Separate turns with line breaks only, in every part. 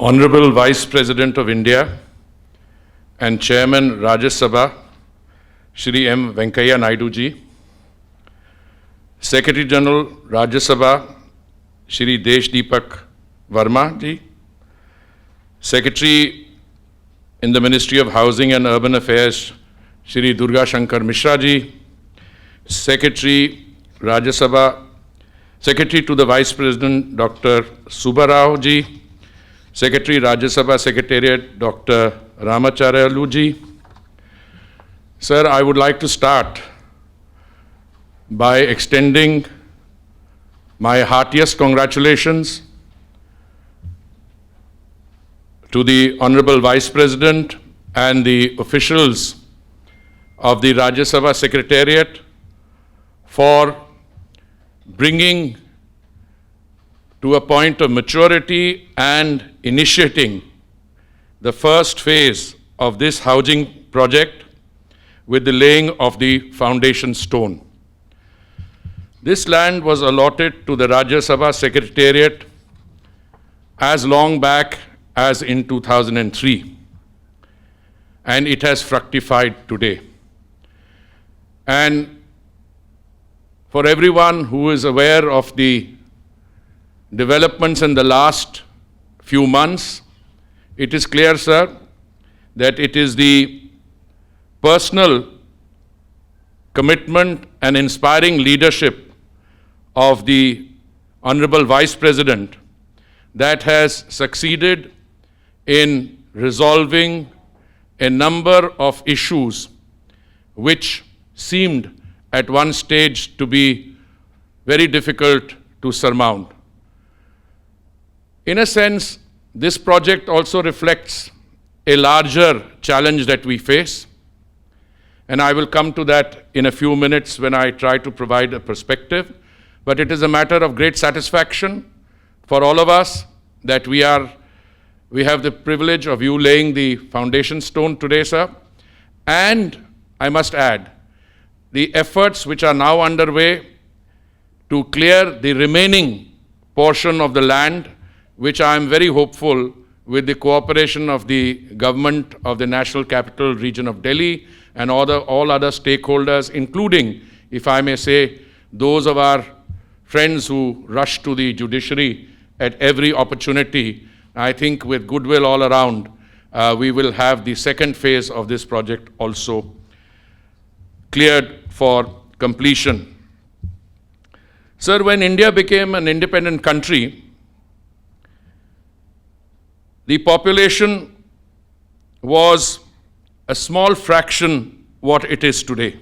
Honorable Vice President of India and Chairman Rajya Sabha, Shri M. Venkaiah Naidu ji, Secretary General Rajya Sabha, Shri Desh Deepak Verma ji, Secretary in the Ministry of Housing and Urban Affairs, Shri Durga Shankar Mishra ji, Secretary Rajya Sabha, Secretary to the Vice President Dr. Subba Rao ji, Secretary Rajya Sabha Secretariat Dr. Ramacharyalu ji. Sir, I would like to start by extending my heartiest congratulations to the Honorable Vice President and the officials of the Rajya Sabha Secretariat for bringing to a point of maturity and initiating the first phase of this housing project with the laying of the foundation stone. This land was allotted to the Rajya Sabha Secretariat as long back as in 2003, and it has fructified today. And for everyone who is aware of the developments in the last few months, it is clear, sir, that it is the personal commitment and inspiring leadership of the Honorable Vice President that has succeeded in resolving a number of issues which seemed at one stage to be very difficult to surmount. In a sense, this project also reflects a larger challenge that we face, and I will come to that in a few minutes when I try to provide a perspective. But it is a matter of great satisfaction for all of us that we have the privilege of you laying the foundation stone today, sir. And I must add, the efforts which are now underway to clear the remaining portion of the land, which I am very hopeful with the cooperation of the government of the National Capital Region of Delhi and all other stakeholders, including, if I may say, those of our friends who rush to the judiciary at every opportunity. I think with goodwill all around, we will have the second phase of this project also cleared for completion. Sir, when India became an independent country, the population was a small fraction what it is today.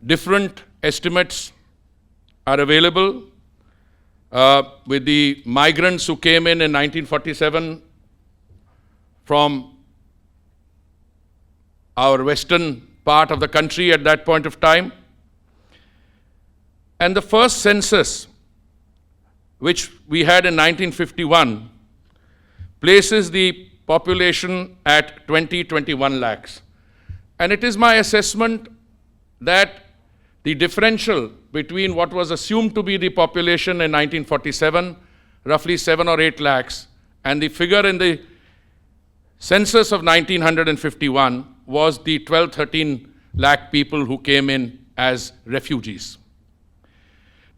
Different estimates are available with the migrants who came in 1947 from our western part of the country at that point of time. And the first census, which we had in 1951, places the population at 21 lakhs. And it is my assessment that the differential between what was assumed to be the population in 1947, roughly 7 or 8 lakhs, and the figure in the census of 1951 was the 12-13 lakh people who came in as refugees.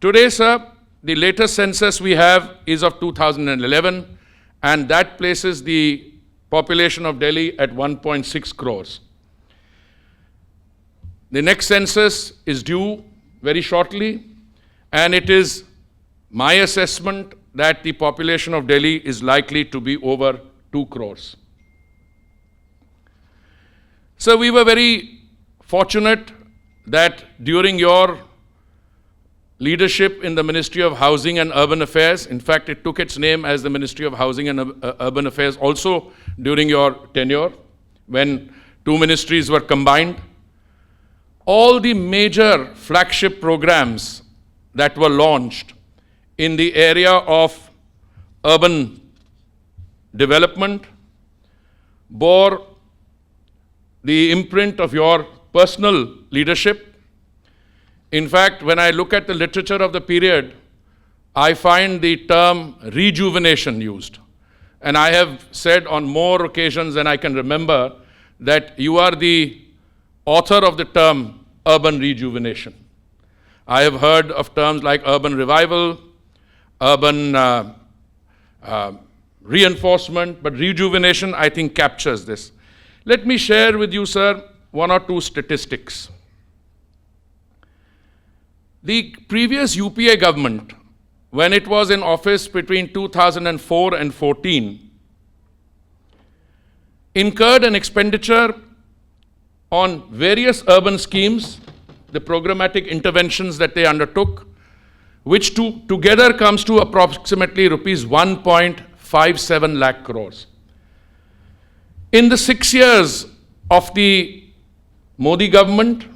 Today, sir, the latest census we have is of 2011, and that places the population of Delhi at 1.6 crores. The next census is due very shortly, and it is my assessment that the population of Delhi is likely to be over 2 crores. So we were very fortunate that during your leadership in the Ministry of Housing and Urban Affairs, in fact, it took its name as the Ministry of Housing and Urban Affairs also during your tenure, when two ministries were combined. All the major flagship programs that were launched in the area of urban development bore the imprint of your personal leadership. In fact, when I look at the literature of the period, I find the term rejuvenation used. And I have said on more occasions than I can remember that you are the author of the term urban rejuvenation. I have heard of terms like urban revival, urban reinforcement, but rejuvenation, I think, captures this. Let me share with you, sir, one or two statistics. The previous UPA government, when it was in office between 2004 and 14, incurred an expenditure on various urban schemes, the programmatic interventions that they undertook, which together comes to approximately rupees 1.57 lakh crores. In the 6 years of the Modi government,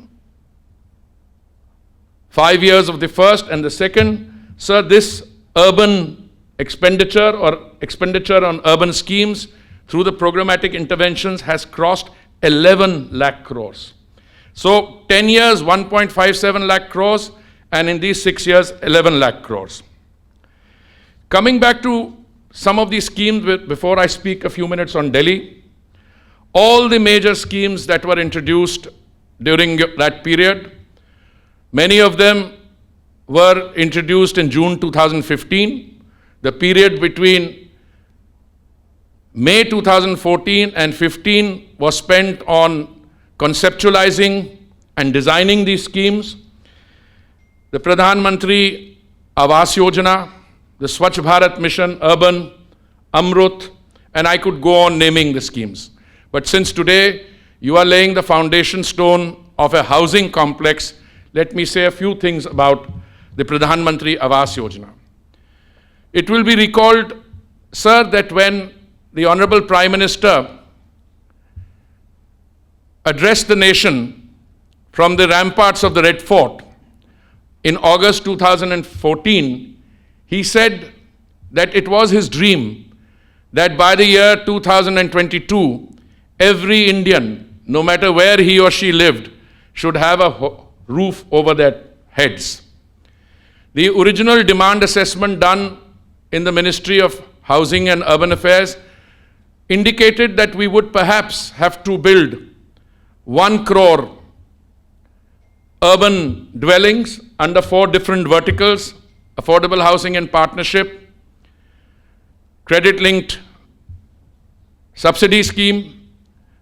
5 years of the first and the second, sir, this urban expenditure or expenditure on urban schemes through the programmatic interventions has crossed 11 lakh crores. So 10 years, 1.57 lakh crores, and in these 6 years, 11 lakh crores. Coming back to some of these schemes, before I speak a few minutes on Delhi, all the major schemes that were introduced during that period, many of them were introduced in June 2015. The period between May 2014 and 15 was spent on conceptualizing and designing these schemes. The Pradhan Mantri Awas Yojana, the Swachh Bharat Mission, Urban, Amrut, and I could go on naming the schemes. But since today you are laying the foundation stone of a housing complex, let me say a few things about the Pradhan Mantri Awas Yojana. It will be recalled, sir, that when the Honorable Prime Minister addressed the nation from the ramparts of the Red Fort in August 2014, he said that it was his dream that by the year 2022, every Indian, no matter where he or she lived, should have a roof over their heads. The original demand assessment done in the Ministry of Housing and Urban Affairs indicated that we would perhaps have to build 1 crore urban dwellings under 4 different verticals: affordable housing and partnership, credit-linked subsidy scheme,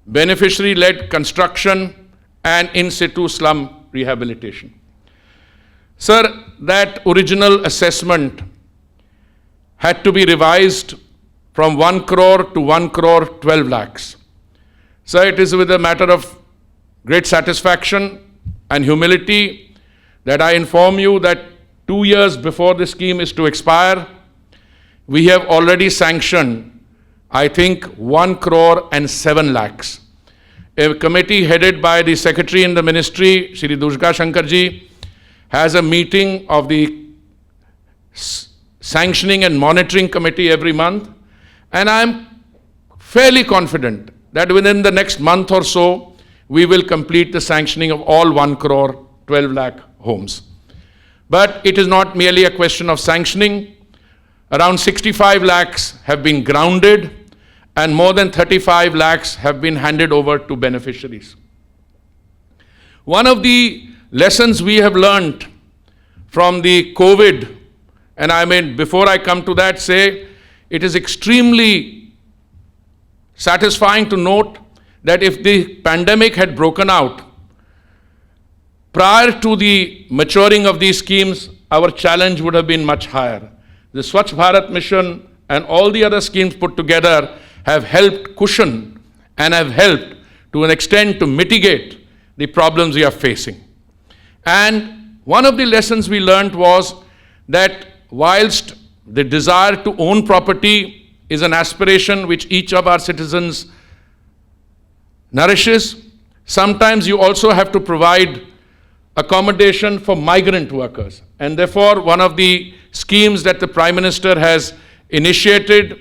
beneficiary-led construction, and in-situ slum rehabilitation. Sir, that original assessment had to be revised from 1 crore to 1 crore 12 lakhs. Sir, it is with a matter of great satisfaction and humility that I inform you that 2 years before the scheme is to expire, we have already sanctioned, I think, 1 crore and 7 lakhs. A committee headed by the Secretary in the Ministry, Shri Durga Shankar ji, has a meeting of the Sanctioning and Monitoring Committee every month, and I am fairly confident that within the next month or so, we will complete the sanctioning of all 1 crore 12 lakh homes. But it is not merely a question of sanctioning. Around 65 lakhs have been grounded, and more than 35 lakhs have been handed over to beneficiaries. One of the lessons we have learned from the COVID, and I mean, before I come to that, say, it is extremely satisfying to note that if the pandemic had broken out, prior to the maturing of these schemes, our challenge would have been much higher. The Swachh Bharat Mission and all the other schemes put together have helped cushion and have helped to an extent to mitigate the problems we are facing. And one of the lessons we learned was that whilst the desire to own property is an aspiration which each of our citizens nourishes, sometimes you also have to provide accommodation for migrant workers. And therefore, one of the schemes that the Prime Minister has initiated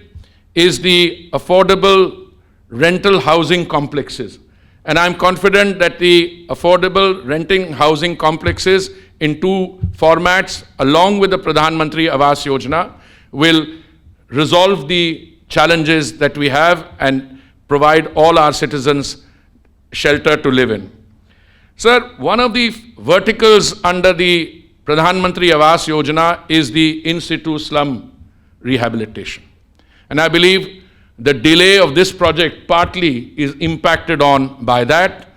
is the affordable rental housing complexes. And I'm confident that the affordable renting housing complexes in two formats, along with the Pradhan Mantri Awas Yojana, will resolve the challenges that we have and provide all our citizens shelter to live in. Sir, one of the verticals under the Pradhan Mantri Awas Yojana is the in-situ slum rehabilitation. And I believe the delay of this project partly is impacted on by that.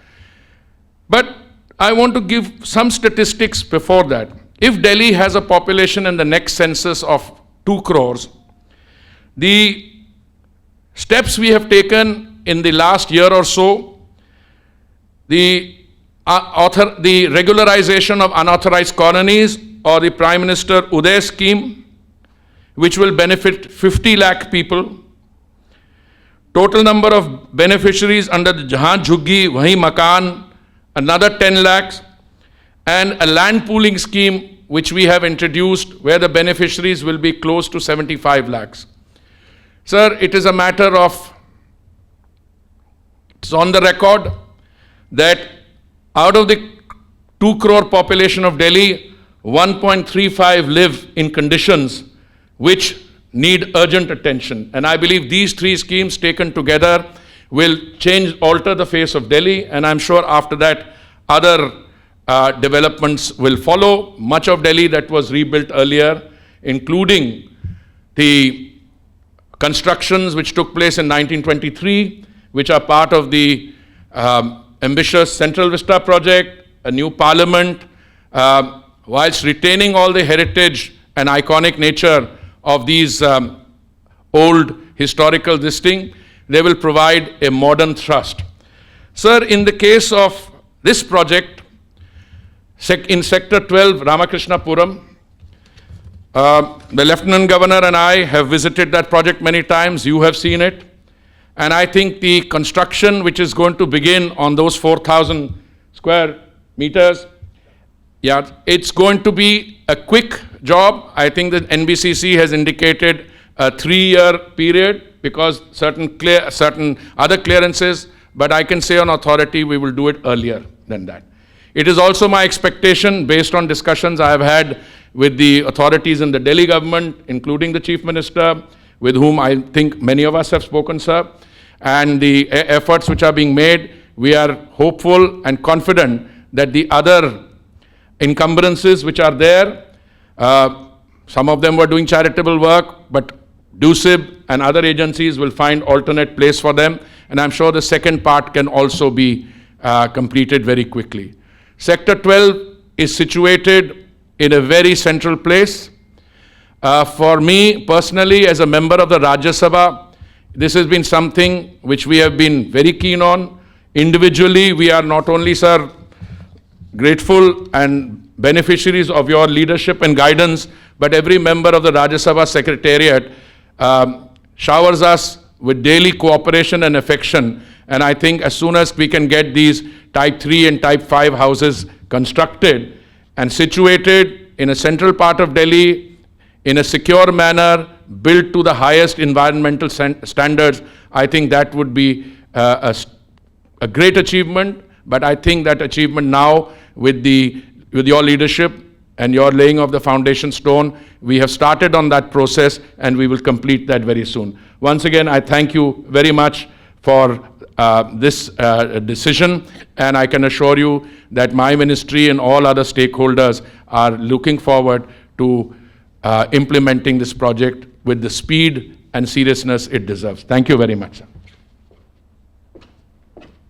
But I want to give some statistics before that. If Delhi has a population in the next census of 2 crores, the steps we have taken in the last year or so, the regularization of unauthorized colonies, or the Prime Minister Uday scheme, which will benefit 50 lakh people. Total number of beneficiaries under the Jahan Jhuggi Wahi Makan, another 10 lakhs, and a land pooling scheme which we have introduced where the beneficiaries will be close to 75 lakhs. Sir, it is a matter of, it's on the record that out of the 2 crore population of Delhi, 1.35 live in conditions which need urgent attention. And I believe these 3 schemes taken together will alter the face of Delhi, and I'm sure after that other developments will follow. Much of Delhi that was rebuilt earlier, including the constructions which took place in 1923, which are part of the ambitious Central Vista project, a new parliament, whilst retaining all the heritage and iconic nature of these old historical thing, they will provide a modern thrust. Sir, in the case of this project, in Sector 12, Ramakrishnapuram, the Lieutenant Governor and I have visited that project many times. You have seen it. And I think the construction which is going to begin on those 4,000 square meters, yeah, it's going to be a quick job. I think that NBCC has indicated a 3-year period because certain other clearances, but I can say on authority we will do it earlier than that. It is also my expectation, based on discussions I have had with the authorities in the Delhi government, including the Chief Minister, with whom I think many of us have spoken, sir, and the efforts which are being made, we are hopeful and confident that the other encumbrances which are there, some of them were doing charitable work, but DUSIB and other agencies will find alternate place for them, and I'm sure the second part can also be completed very quickly. Sector 12 is situated in a very central place. For me personally, as a member of the Rajya Sabha, this has been something which we have been very keen on. Individually, we are not only, sir, grateful and beneficiaries of your leadership and guidance, but every member of the Rajya Sabha Secretariat showers us with daily cooperation and affection. And I think as soon as we can get these Type 3 and Type 5 houses constructed and situated in a central part of Delhi in a secure manner, built to the highest environmental standards, I think that would be a great achievement. But I think that achievement now, with your leadership and your laying of the foundation stone, we have started on that process and we will complete that very soon. Once again, I thank you very much for this decision, and I can assure you that my ministry and all other stakeholders are looking forward to implementing this project with the speed and seriousness it deserves. Thank you very much, sir.